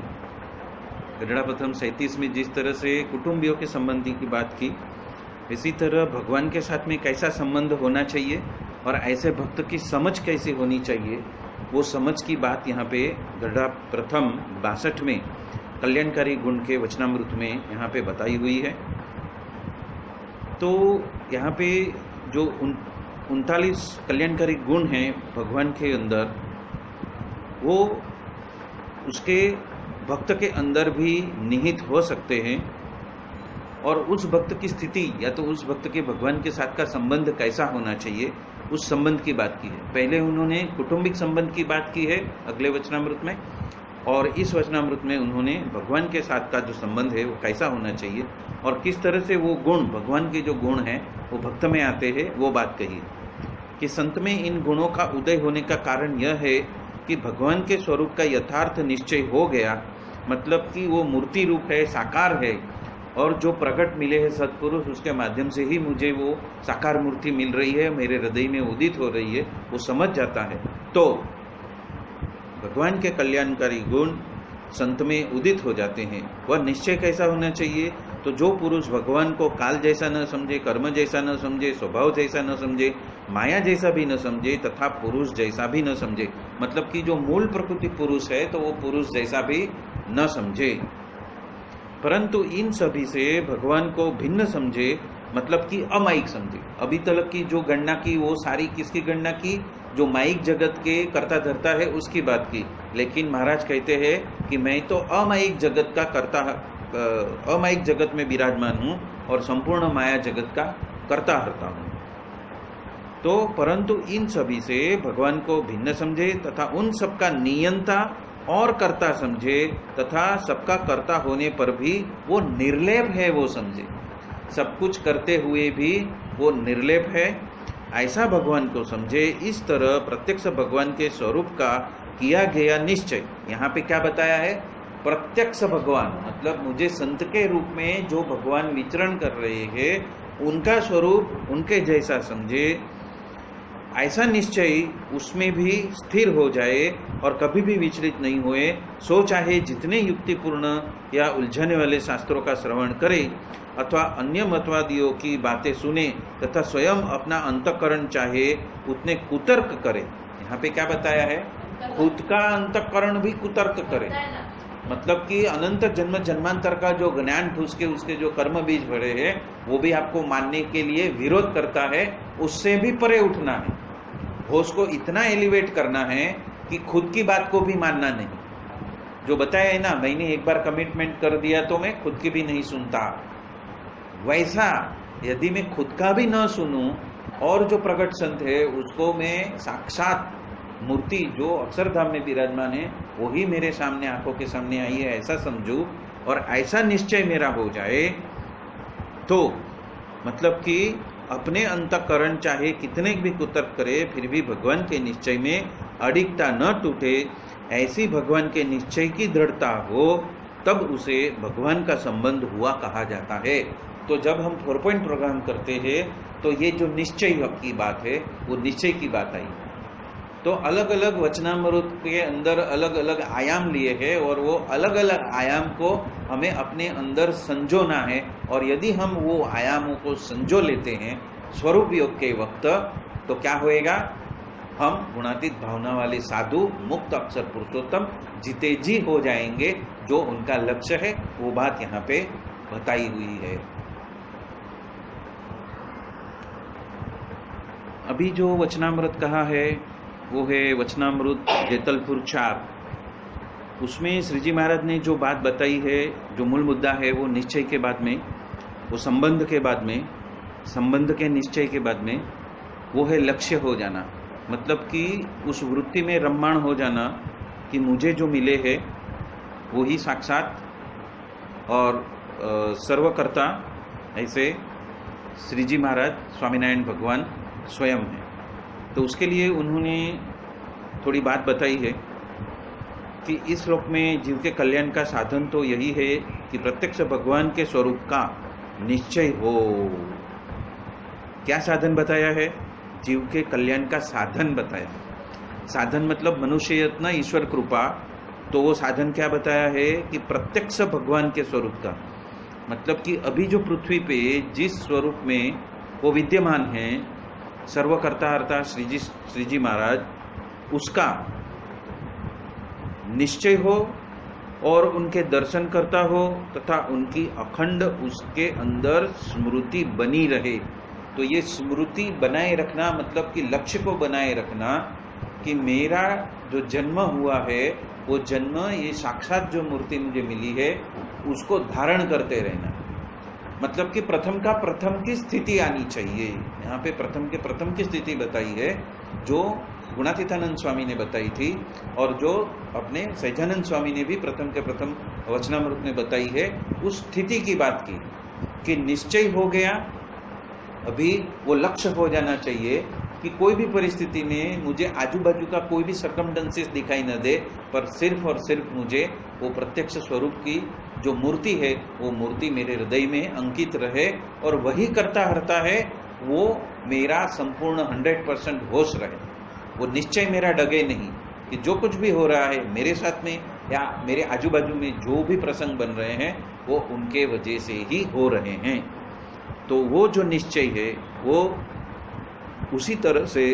गड्ढा प्रथम 37 में जिस तरह से कुटुंबियों के संबंधी की बात की, इसी तरह भगवान के साथ में कैसा संबंध होना चाहिए और ऐसे भक्त की समझ कैसी होनी चाहिए, वो समझ की बात यहाँ पे गड्ढा प्रथम 62 में कल्याणकारी गुण के वचनामृत में यहाँ पे बताई हुई है। तो यहाँ पे जो 39 कल्याणकारी गुण हैं भगवान के अंदर, वो उसके भक्त के अंदर भी निहित हो सकते हैं और उस भक्त की स्थिति या तो उस भक्त के भगवान के साथ का संबंध कैसा होना चाहिए, उस संबंध की बात की है। पहले उन्होंने कौटुंबिक संबंध की बात की है अगले वचनामृत में, और इस वचनामृत में उन्होंने भगवान के साथ का जो संबंध है वो कैसा होना चाहिए और किस तरह से वो गुण, भगवान के जो गुण हैं वो भक्त में आते हैं, वो बात कही है कि संत में इन गुणों का उदय होने का कारण यह है कि भगवान के स्वरूप का यथार्थ निश्चय हो गया, मतलब कि वो मूर्ति रूप है, साकार है, और जो प्रकट मिले हैं सत्पुरुष उसके माध्यम से ही मुझे वो साकार मूर्ति मिल रही है, मेरे हृदय में उदित हो रही है, वो समझ जाता है। तो भगवान के कल्याणकारी गुण संत में उदित हो जाते हैं। वह निश्चय कैसा होना चाहिए, तो जो पुरुष भगवान को काल जैसा न समझे, कर्म जैसा न समझे, स्वभाव जैसा न समझे, माया जैसा भी न समझे तथा पुरुष जैसा भी न समझे, मतलब कि जो मूल प्रकृति पुरुष है तो वो पुरुष जैसा भी न समझे, परंतु इन सभी से भगवान को भिन्न समझे, मतलब कि अमायिक समझे। अभी तक की जो गणना की वो सारी किसकी गणना की, जो मायिक जगत के कर्ता धर्ता है उसकी बात की, लेकिन महाराज कहते हैं कि मैं तो अमायिक जगत का कर्ता, अमायिक जगत में विराजमान हूँ और संपूर्ण माया जगत का कर्ता हर्ता हूँ। तो परंतु इन सभी से भगवान को भिन्न समझे तथा उन सबका नियंता और कर्ता समझे तथा सबका कर्ता होने पर भी वो निर्लेप है वो समझे, सब कुछ करते हुए भी वो निर्लेप है, ऐसा भगवान को समझे। इस तरह प्रत्यक्ष भगवान के स्वरूप का किया गया निश्चय, यहाँ पे क्या बताया है, प्रत्यक्ष भगवान, मतलब मुझे संत के रूप में जो भगवान विचरण कर रहे हैं उनका स्वरूप उनके जैसा समझे, ऐसा निश्चय उसमें भी स्थिर हो जाए और कभी भी विचलित नहीं हुए, सो चाहे जितने युक्तिपूर्ण या उलझाने वाले शास्त्रों का श्रवण करे अथवा अन्य मतवादियों की बातें सुने तथा स्वयं अपना अंतःकरण चाहे उतने कुतर्क करे। यहाँ पे क्या बताया है, खुद का अंतःकरण भी कुतर्क करे, मतलब कि अनंत जन्म जन्मांतर का जो ज्ञान ठूस के उसके जो कर्म बीज भरे हैं वो भी आपको मानने के लिए विरोध करता है, उससे भी परे उठना है, होश को इतना एलिवेट करना है कि खुद की बात को भी मानना नहीं। जो बताया है ना, मैंने एक बार कमिटमेंट कर दिया तो मैं खुद की भी नहीं सुनता, वैसा यदि मैं खुद का भी न सुनूं और जो प्रकट संत है उसको मैं साक्षात मूर्ति जो अक्षरधाम में विराजमान है वही मेरे सामने आंखों के सामने आई है ऐसा समझूं और ऐसा निश्चय मेरा हो जाए, तो मतलब कि अपने अंतःकरण चाहे कितने भी कुतर्क करे फिर भी भगवान के निश्चय में अडिगता न टूटे, ऐसी भगवान के निश्चय की दृढ़ता हो, तब उसे भगवान का संबंध हुआ कहा जाता है। तो जब हम 4 पॉइंट प्रोग्राम करते हैं तो ये जो निश्चय की बात है वो निश्चय की बात आई। तो अलग अलग वचनामृत के अंदर अलग अलग आयाम लिए हैं और वो अलग अलग आयाम को हमें अपने अंदर संजोना है। और यदि हम वो आयामों को संजो लेते हैं स्वरूप योग के वक्त, तो क्या होएगा? हम गुणातीत भावना वाले साधु, मुक्त अक्षर पुरुषोत्तम जीते जी हो जाएंगे, जो उनका लक्ष्य है। वो बात यहाँ पे बताई हुई है। अभी जो वचनामृत कहा है वो है वचनामृत जेतलपुर 4। उसमें श्री जी महाराज ने जो बात बताई है, जो मूल मुद्दा है, वो निश्चय के बाद में, वो संबंध के बाद में, संबंध के निश्चय के बाद में, वो है लक्ष्य हो जाना। मतलब कि उस वृत्ति में रम्माण हो जाना कि मुझे जो मिले है वो ही साक्षात और सर्वकर्ता, ऐसे श्री जी महाराज स्वामीनारायण भगवान स्वयं है। तो उसके लिए उन्होंने थोड़ी बात बताई है कि इस श्लोक में जीव के कल्याण का साधन तो यही है कि प्रत्यक्ष भगवान के स्वरूप का निश्चय हो। क्या साधन बताया है? जीव के कल्याण का साधन बताया। साधन मतलब मनुष्य यत्न ईश्वर कृपा। तो वो साधन क्या बताया है कि प्रत्यक्ष भगवान के स्वरूप का, मतलब कि अभी जो पृथ्वी पे जिस स्वरूप में वो विद्यमान है, सर्वकर्ता अर्थात श्री जी महाराज, उसका निश्चय हो और उनके दर्शन करता हो तथा उनकी अखंड उसके अंदर स्मृति बनी रहे। तो ये स्मृति बनाए रखना मतलब कि लक्ष्य को बनाए रखना कि मेरा जो जन्म हुआ है वो जन्म, ये साक्षात जो मूर्ति मुझे मिली है उसको धारण करते रहना। मतलब कि प्रथम का प्रथम की स्थिति आनी चाहिए। यहाँ पे प्रथम के प्रथम की स्थिति बताई है जो गुणातीतानंद स्वामी ने बताई थी और जो अपने सहजानंद स्वामी ने भी प्रथम के प्रथम वचनामृत में बताई है। उस स्थिति की बात की कि निश्चय हो गया, अभी वो लक्ष्य हो जाना चाहिए कि कोई भी परिस्थिति में मुझे आजू बाजू का कोई भी सर्कमस्टेंसेस दिखाई न दे, पर सिर्फ और सिर्फ मुझे वो प्रत्यक्ष स्वरूप की जो मूर्ति है वो मूर्ति मेरे हृदय में अंकित रहे और वही करता हरता है, वो मेरा संपूर्ण 100% होश रहे। वो निश्चय मेरा डगे नहीं कि जो कुछ भी हो रहा है मेरे साथ में या मेरे आजू बाजू में जो भी प्रसंग बन रहे हैं वो उनके वजह से ही हो रहे हैं। तो वो जो निश्चय है वो उसी तरह से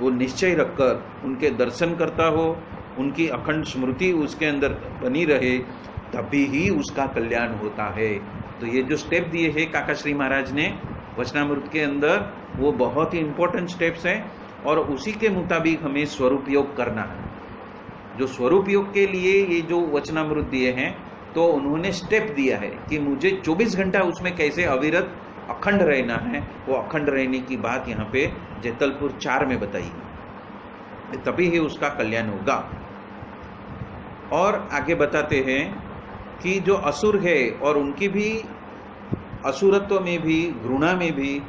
वो निश्चय रखकर उनके दर्शन करता हो, उनकी अखंड स्मृति उसके अंदर बनी रहे, तभी ही उसका कल्याण होता है। तो ये जो स्टेप दिए हैं काका श्री महाराज ने वचनामृत के अंदर, वो बहुत ही इंपॉर्टेंट स्टेप्स हैं और उसी के मुताबिक हमें स्वरूप योग करना है। जो स्वरूप योग के लिए ये जो वचनामृत दिए हैं, तो उन्होंने स्टेप दिया है कि मुझे 24 घंटा उसमें कैसे अविरत अखंड रहना है। वो अखंड रहने की बात यहाँ पे जेतलपुर 4 में बताई, तभी ही उसका कल्याण होगा। और आगे बताते हैं कि जो असुर है और उनकी भी असुरत्व में भी, घृणा में भी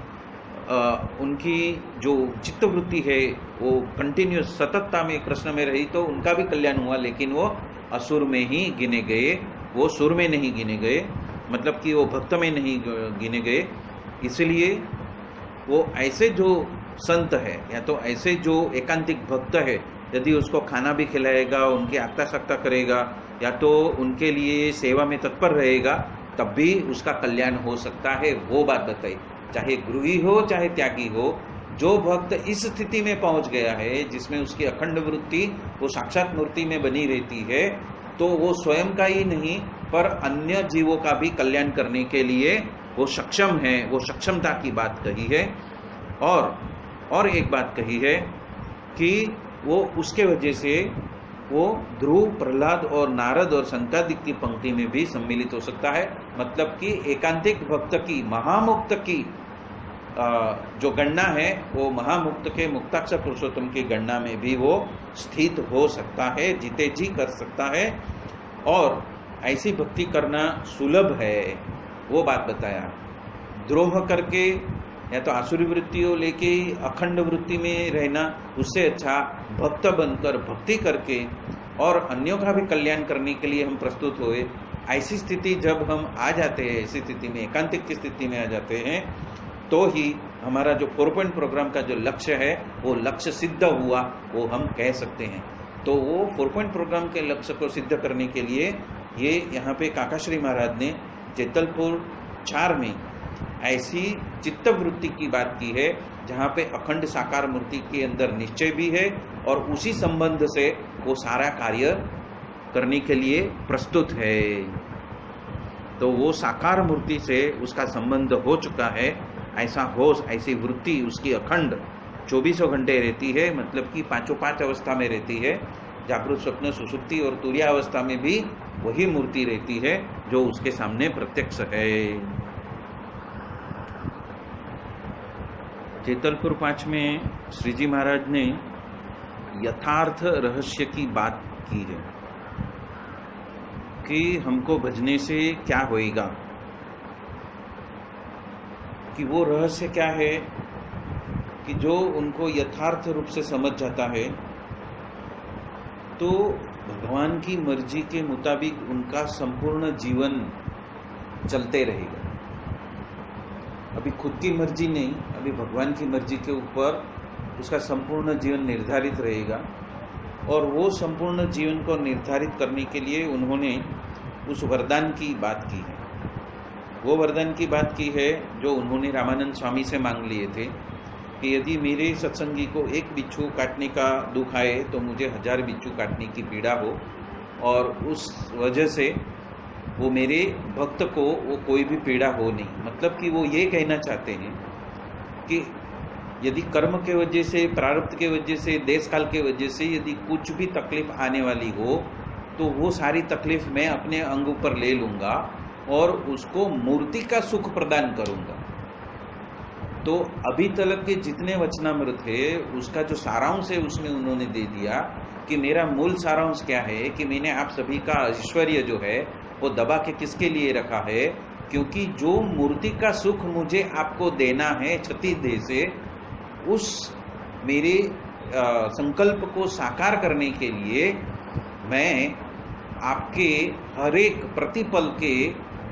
उनकी जो चित्तवृत्ति है वो कंटिन्यूस सततता में कृष्ण में रही, तो उनका भी कल्याण हुआ। लेकिन वो असुर में ही गिने गए, वो सुर में नहीं गिने गए, मतलब कि वो भक्त में नहीं गिने गए। इसलिए वो ऐसे जो संत है या तो ऐसे जो एकांतिक भक्त है, यदि उसको खाना भी खिलाएगा, उनकी आत्ता सत्ता करेगा या तो उनके लिए सेवा में तत्पर रहेगा, तब भी उसका कल्याण हो सकता है। वो बात बताई, चाहे गृही हो चाहे त्यागी हो, जो भक्त इस स्थिति में पहुंच गया है जिसमें उसकी अखंड वृत्ति वो साक्षात मूर्ति में बनी रहती है, तो वो स्वयं का ही नहीं पर अन्य जीवों का भी कल्याण करने के लिए वो सक्षम है। वो सक्षमता की बात कही है। और एक बात कही है कि वो उसके वजह से वो ध्रुव, प्रहलाद और नारद और संकादिक की पंक्ति में भी सम्मिलित हो सकता है। मतलब कि एकांतिक भक्त की, महामुक्त की जो गणना है वो महामुक्त के मुक्ताक्षर पुरुषोत्तम की गणना में भी वो स्थित हो सकता है, जीते जी कर सकता है। और ऐसी भक्ति करना सुलभ है, वो बात बताया। द्रोह करके या तो आसुरी वृत्तियों लेके अखंड वृत्ति में रहना, उससे अच्छा भक्त बनकर भक्ति करके और अन्यों का भी कल्याण करने के लिए हम प्रस्तुत हुए। ऐसी स्थिति जब हम आ जाते हैं, ऐसी स्थिति में एकांतिक की स्थिति में आ जाते हैं, तो ही हमारा जो 4 पॉइंट प्रोग्राम का जो लक्ष्य है वो लक्ष्य सिद्ध हुआ, वो हम कह सकते हैं। तो वो 4 पॉइंट प्रोग्राम के लक्ष्य को सिद्ध करने के लिए ये यहाँ पे काकाश्री महाराज ने जेतलपुर 4 में ऐसी चित्तवृत्ति की बात की है जहाँ पे अखंड साकार मूर्ति के अंदर निश्चय भी है और उसी संबंध से वो सारा कार्य करने के लिए प्रस्तुत है। तो वो साकार मूर्ति से उसका संबंध हो चुका है, ऐसा होश, ऐसी वृत्ति उसकी अखंड 24 घंटे रहती है, मतलब कि 5 अवस्था में रहती है। जागृत, स्वप्न, सुषुप्ति और तुरीयावस्था में भी वही मूर्ति रहती है जो उसके सामने प्रत्यक्ष है। जेतलपुर 5 में श्री जी महाराज ने यथार्थ रहस्य की बात की है कि हमको भजने से क्या होएगा, कि वो रहस्य क्या है कि जो उनको यथार्थ रूप से समझ जाता है तो भगवान की मर्जी के मुताबिक उनका संपूर्ण जीवन चलते रहेगा। अभी खुद की मर्जी नहीं, अभी भगवान की मर्जी के ऊपर उसका संपूर्ण जीवन निर्धारित रहेगा। और वो संपूर्ण जीवन को निर्धारित करने के लिए उन्होंने उस वरदान की बात की है। वो वरदान की बात की है जो उन्होंने रामानंद स्वामी से मांग लिए थे कि यदि मेरे सत्संगी को एक बिच्छू काटने का दुख आए तो मुझे 1000 बिच्छू काटने की पीड़ा हो, और उस वजह से वो मेरे भक्त को वो कोई भी पीड़ा हो नहीं। मतलब कि वो ये कहना चाहते हैं कि यदि कर्म के वजह से, प्रारब्ध के वजह से, देश काल के वजह से यदि कुछ भी तकलीफ आने वाली हो तो वो सारी तकलीफ मैं अपने अंग पर ले लूँगा और उसको मूर्ति का सुख प्रदान करूँगा। तो अभी तक के जितने वचनामृत है उसका जो सारांश है उसमें उन्होंने दे दिया कि मेरा मूल सारांश क्या है कि मैंने आप सभी का ऐश्वर्य जो है वो दबा के किसके लिए रखा है, क्योंकि जो मूर्ति का सुख मुझे आपको देना है क्षति दे से, उस मेरे संकल्प को साकार करने के लिए मैं आपके हर एक प्रतिपल के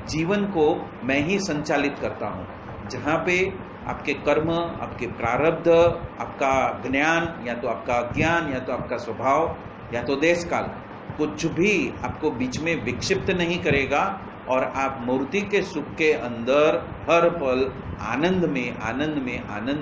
जीवन को मैं ही संचालित करता हूँ। जहाँ पे आपके कर्म, आपके प्रारब्ध, आपका ज्ञान या तो आपका ज्ञान या तो आपका स्वभाव या तो देश काल कुछ भी आपको बीच में विक्षिप्त नहीं करेगा और आप मूर्ति के सुख के अंदर हर पल आनंद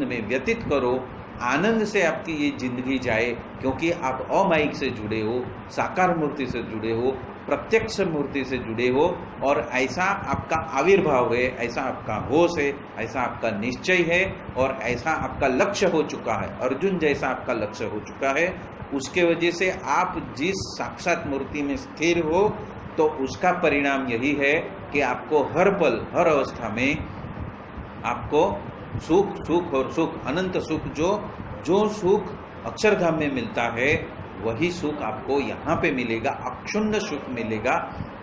में व्यतीत करो। आनंद से आपकी ये जिंदगी जाए, क्योंकि आप अमायिक से जुड़े हो, साकार मूर्ति से जुड़े हो, प्रत्यक्ष मूर्ति से जुड़े हो, और ऐसा आपका आविर्भाव है, ऐसा आपका होश है, ऐसा आपका निश्चय है और ऐसा आपका लक्ष्य हो चुका है। अर्जुन जैसा आपका लक्ष्य हो चुका है, उसके वजह से आप जिस साक्षात मूर्ति में स्थिर हो तो उसका परिणाम यही है कि आपको हर पल हर अवस्था में आपको सुख और सुख, अनंत सुख, जो सुख अक्षरधाम में मिलता है वही सुख आपको यहाँ पे मिलेगा, अक्षुण्ण सुख मिलेगा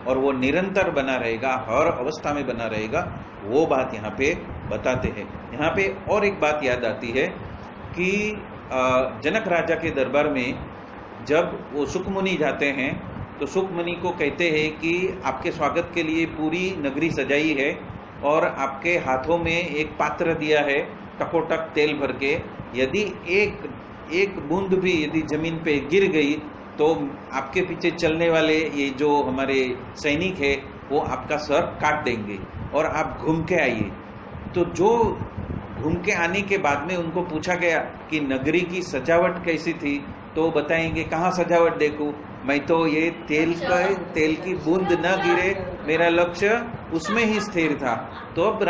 और वो निरंतर बना रहेगा, हर अवस्था में बना रहेगा। वो बात यहाँ पे बताते हैं। यहाँ पे और एक बात याद आती है कि जनक राजा के दरबार में जब वो सुखमुनि जाते हैं तो सुखमुनि को कहते हैं कि आपके स्वागत के लिए पूरी नगरी सजाई है और आपके हाथों में एक पात्र दिया है टकोटक तेल भर के, यदि एक बूंद भी यदि जमीन पे गिर गई तो आपके पीछे चलने वाले ये जो हमारे सैनिक है वो आपका सर काट देंगे और आप घूम के आइए। तो जो घूम के आने के बाद में उनको पूछा गया कि नगरी की सजावट कैसी थी, तो बताएंगे कहाँ सजावट देखूं, मैं तो ये तेल की बूंद न गिरे, मेरा लक्ष्य उसमें ही स्थिर था। तो अब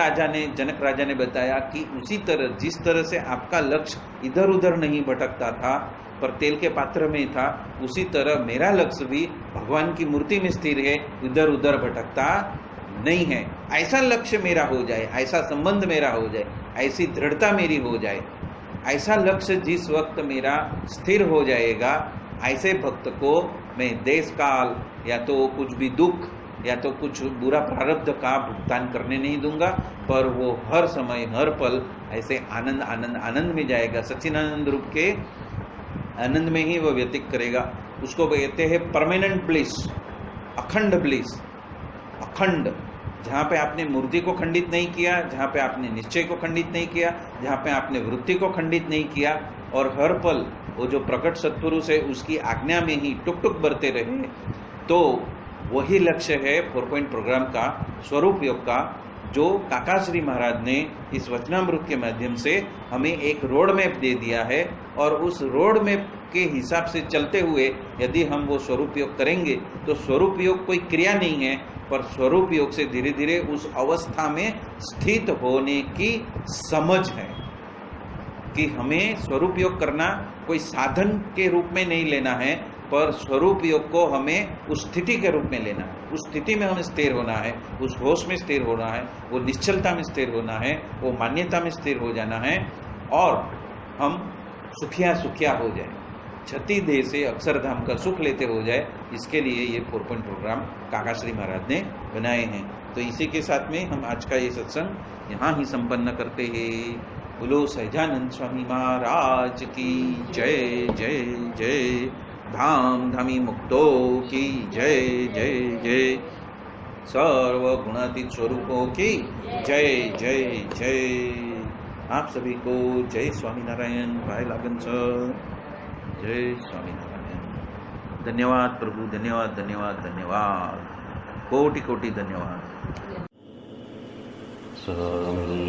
जनक राजा ने बताया कि उसी तरह जिस तरह से आपका लक्ष्य इधर उधर नहीं भटकता था पर तेल के पात्र में था, उसी तरह मेरा लक्ष्य भी भगवान की मूर्ति में स्थिर है, इधर उधर भटकता नहीं है। ऐसा लक्ष्य मेरा हो जाए, ऐसा संबंध मेरा हो जाए, ऐसी दृढ़ता मेरी हो जाए, ऐसा लक्ष्य जिस वक्त मेरा स्थिर हो जाएगा, ऐसे भक्त को मैं देश काल या तो कुछ भी दुख या तो कुछ बुरा प्रारब्ध का भुगतान करने नहीं दूंगा, पर वो हर समय हर पल ऐसे आनंद आनंद आनंद में जाएगा, सच्चिदानंद रूप के आनंद में ही वो व्यतीत करेगा। उसको कहते हैं परमानेंट ब्लिस, अखंड ब्लिस। अखंड, जहां पे आपने मूर्ति को खंडित नहीं किया, जहां पे आपने निश्चय को खंडित नहीं किया, जहां पे आपने वृत्ति को खंडित नहीं किया, और हर पल वो जो प्रकट सत्पुरुष है उसकी आज्ञा में ही टुक टुक बढ़ते रहे, तो वही लक्ष्य है 4 पॉइंट प्रोग्राम का, स्वरूप योग का, जो काकाश्री महाराज ने इस वचनामृत के माध्यम से हमें एक रोड मैप दे दिया है। और उस रोड मैप के हिसाब से चलते हुए यदि हम वो स्वरूप योग करेंगे तो स्वरूप योग कोई क्रिया नहीं है, पर स्वरूप योग से धीरे धीरे उस अवस्था में स्थित होने की समझ है कि हमें स्वरूप योग करना कोई साधन के रूप में नहीं लेना है, पर स्वरूप योग को हमें उस स्थिति के रूप में लेना है। उस स्थिति में हमें स्थिर होना है, उस होश में स्थिर होना है, वो निश्चलता में स्थिर होना है, वो मान्यता में स्थिर हो जाना है, और हम सुखिया सुखिया हो जाए, छठी देह से अक्षरधाम का सुख लेते हो जाए। इसके लिए ये 4 पॉइंट प्रोग्राम काकाश्री महाराज ने बनाए हैं। तो इसी के साथ में हम आज का ये सत्संग यहाँ ही संपन्न करते हैं। बोलो सहजानंद स्वामी महाराज की जय जय जय, धाम धामी मुक्तो की जय जय जय, सर्व गुणातीत स्वरूपों की जय जय जय। आप सभी को जय स्वामीनारायण, भाई लागन सर, जय स्वामीनारायण। धन्यवाद प्रभु, धन्यवाद धन्यवाद धन्यवाद, कोटि कोटि धन्यवाद। स्वामी